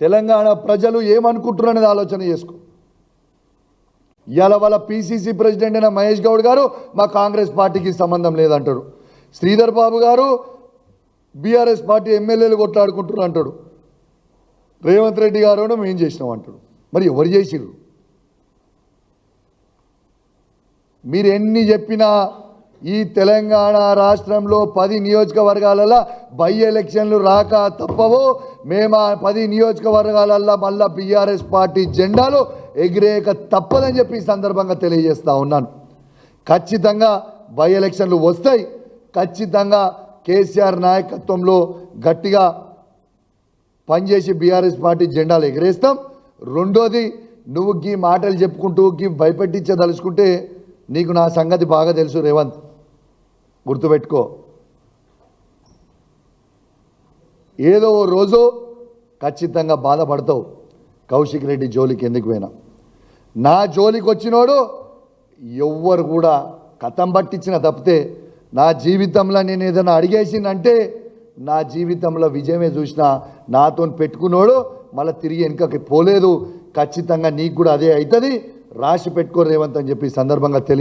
తెలంగాణ ప్రజలు ఏమనుకుంటున్నారు అనేది ఆలోచన చేసుకో. ఇవాళ వాళ్ళ పిసిసి ప్రెసిడెంట్ అయిన మహేష్ గౌడ్ గారు మా కాంగ్రెస్ పార్టీకి సంబంధం లేదంటాడు. శ్రీధర్ బాబు గారు బీఆర్ఎస్ పార్టీ ఎమ్మెల్యేలు కొట్లాడుకుంటున్నారు అంటాడు. రేవంత్ రెడ్డి గారు మేము చేసినాం అంటాడు. మరి ఎవరు చేసిరు? మీరు ఎన్ని చెప్పినా ఈ తెలంగాణ రాష్ట్రంలో 10 నియోజకవర్గాలలో బై ఎలక్షన్లు రాక తప్పవు. మేము 10 నియోజకవర్గాలలో మళ్ళా బీఆర్ఎస్ పార్టీ జెండాలు ఎగిరేక తప్పదని చెప్పి ఈ సందర్భంగా తెలియజేస్తా ఉన్నాను. ఖచ్చితంగా బై ఎలక్షన్లు వస్తాయి. ఖచ్చితంగా కేసీఆర్ నాయకత్వంలో గట్టిగా పనిచేసి బీఆర్ఎస్ పార్టీ జెండాలు ఎగిరేస్తాం. రెండోది, నువ్వు గీ మాటలు చెప్పుకుంటూ గీ భయపెట్టించదలుచుకుంటే నీకు నా సంగతి బాగా తెలుసు రేవంత్, గుర్తుపెట్టుకో. ఏదో ఓ రోజు ఖచ్చితంగా బాధపడతావు. కౌశిక్ రెడ్డి జోలికి ఎందుకు పోయినా, నా జోలికి వచ్చినోడు ఎవ్వరు కూడా కథం పట్టించిన తప్పితే నా జీవితంలో నేను ఏదైనా అడిగేసిందంటే నా జీవితంలో విజయమే చూసినా నాతో పెట్టుకున్నోడు మళ్ళీ తిరిగి వెనుకకి పోలేదు. ఖచ్చితంగా నీకు కూడా అదే అవుతుంది. రాసి పెట్టుకో రేవంత్ అని చెప్పి సందర్భంగా